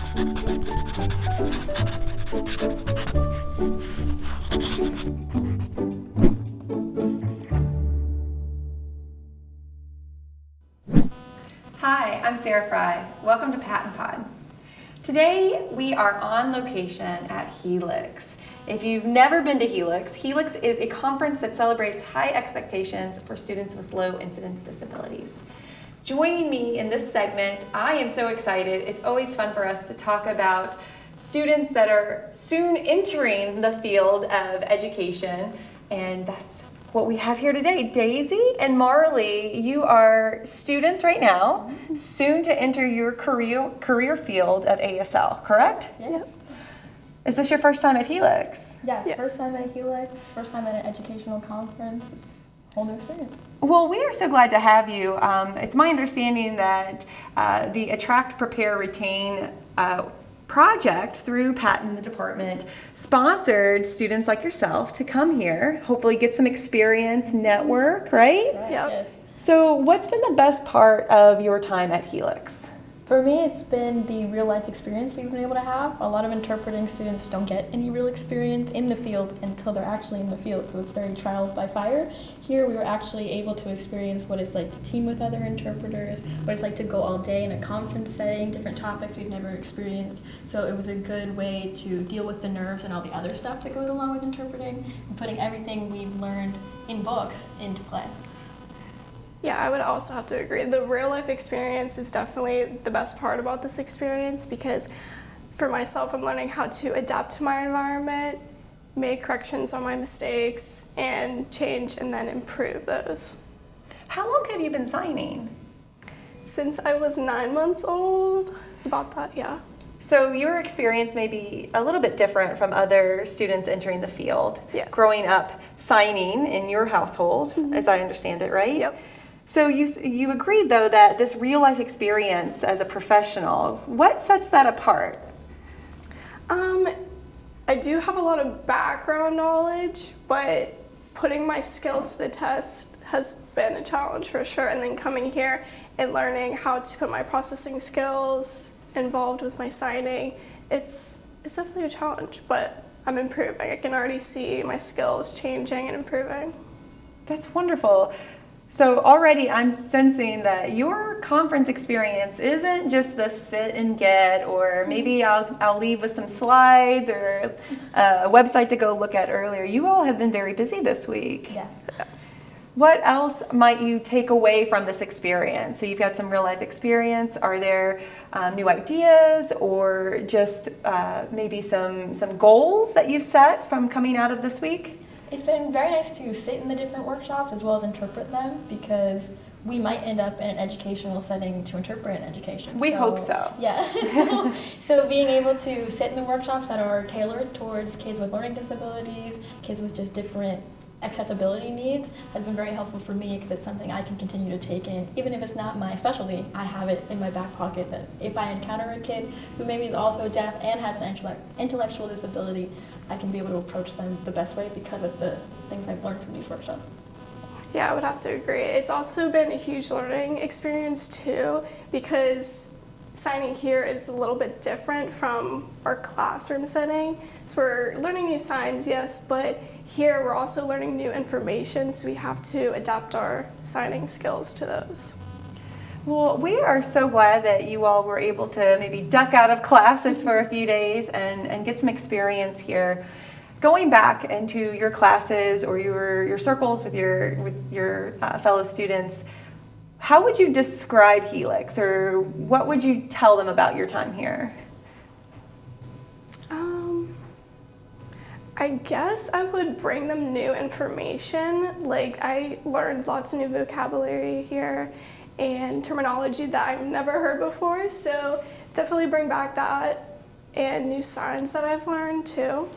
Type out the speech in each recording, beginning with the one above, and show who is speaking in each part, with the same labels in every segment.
Speaker 1: Hi, I'm Sarah Fry. Welcome to PaTTAnpod. Today we are on location at HELIX. If you've never been to HELIX, HELIX is a conference that celebrates high expectations for students with low incidence disabilities. Joining me in this segment, I am so excited. It's always fun for us to talk about students that are soon entering the field of education, and that's what we have here today. Daisy and Marlee, you are students right now, soon to enter your career field of ASL, correct?
Speaker 2: Yes.
Speaker 1: Is this your first time at HELIX?
Speaker 2: Yes, first time at HELIX, first time at an educational conference. It's a whole new experience.
Speaker 1: Well, we are so glad to have you. It's my understanding that the Attract, Prepare, Retain project through PaTTAN, the department, sponsored students like yourself to come here, hopefully get some experience, network, right?
Speaker 2: Right,
Speaker 3: Yep.
Speaker 2: yes.
Speaker 1: So what's been the best part of your time at HELIX?
Speaker 2: For me, it's been the real life experience we've been able to have. A lot of interpreting students don't get any real experience in the field until they're actually in the field, so it's very trial by fire. Here we were actually able to experience what it's like to team with other interpreters, what it's like to go all day in a conference setting, different topics we've never experienced. So it was a good way to deal with the nerves and all the other stuff that goes along with interpreting and putting everything we've learned in books into play.
Speaker 3: Yeah, I would also have to agree. The real life experience is definitely the best part about this experience because for myself, I'm learning how to adapt to my environment, make corrections on my mistakes, and change and then improve those.
Speaker 1: How long have you been signing?
Speaker 3: Since I was 9 months old, about that, yeah.
Speaker 1: So your experience may be a little bit different from other students entering the field.
Speaker 3: Yes.
Speaker 1: Growing up signing in your household, as I understand it, right?
Speaker 3: Yep.
Speaker 1: So you agreed, though, that this real-life experience as a professional, what sets that apart?
Speaker 3: I do have a lot of background knowledge, but putting my skills to the test has been a challenge for sure. And then coming here and learning how to put my processing skills involved with my signing, it's definitely a challenge, but I'm improving. I can already see my skills changing and improving.
Speaker 1: That's wonderful. So already I'm sensing that your conference experience isn't just the sit and get, or maybe I'll leave with some slides or a website to go look at earlier. You all have been very busy this week.
Speaker 2: Yes.
Speaker 1: What else might you take away from this experience? So you've got some real life experience. Are there new ideas or just maybe some goals that you've set from coming out of this week?
Speaker 2: It's been very nice to sit in the different workshops as well as interpret them because we might end up in an educational setting to interpret in education.
Speaker 1: We hope so.
Speaker 2: Yeah. So being able to sit in the workshops that are tailored towards kids with learning disabilities, kids with just different accessibility needs has been very helpful for me because it's something I can continue to take in. Even if it's not my specialty, I have it in my back pocket that if I encounter a kid who maybe is also deaf and has an intellectual disability, I can be able to approach them the best way because of the things I've learned from these workshops.
Speaker 3: Yeah, I would have to agree. It's also been a huge learning experience too because signing here is a little bit different from our classroom setting. So we're learning new signs, yes, but here we're also learning new information, so we have to adapt our signing skills to those.
Speaker 1: Well, we are so glad that you all were able to maybe duck out of classes for a few days and get some experience here. Going back into your classes or your circles with your fellow students, how would you describe HELIX, or what would you tell them about your time here?
Speaker 3: I guess I would bring them new information. Like, I learned lots of new vocabulary here and terminology that I've never heard before, so definitely bring back that and new signs that I've learned too.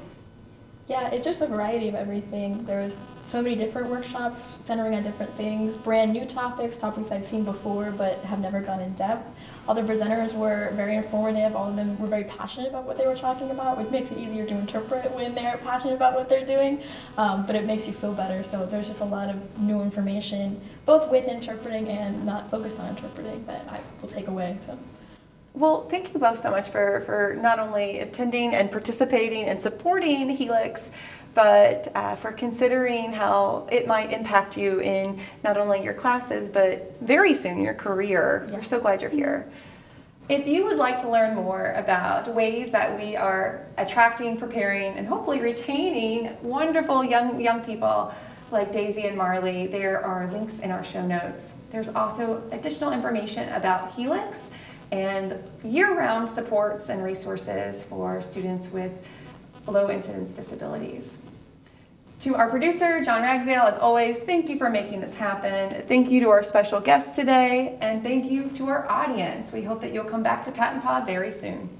Speaker 2: Yeah, it's just a variety of everything. There was so many different workshops centering on different things, brand new topics I've seen before but have never gone in depth. All the presenters were very informative. All of them were very passionate about what they were talking about, which makes it easier to interpret when they're passionate about what they're doing, but it makes you feel better. So there's just a lot of new information, both with interpreting and not focused on interpreting, that I will take away. So
Speaker 1: Well, thank you both so much for not only attending and participating and supporting HELIX, but for considering how it might impact you in not only your classes, but very soon your career. We're so glad you're here. If you would like to learn more about ways that we are attracting, preparing, and hopefully retaining wonderful young people like Daisy and Marlee, there are links in our show notes. There's also additional information about HELIX and year-round supports and resources for students with low incidence disabilities. To our producer, John Ragsdale, as always, thank you for making this happen. Thank you to our special guest today, and thank you to our audience. We hope that you'll come back to PaTTAnpod very soon.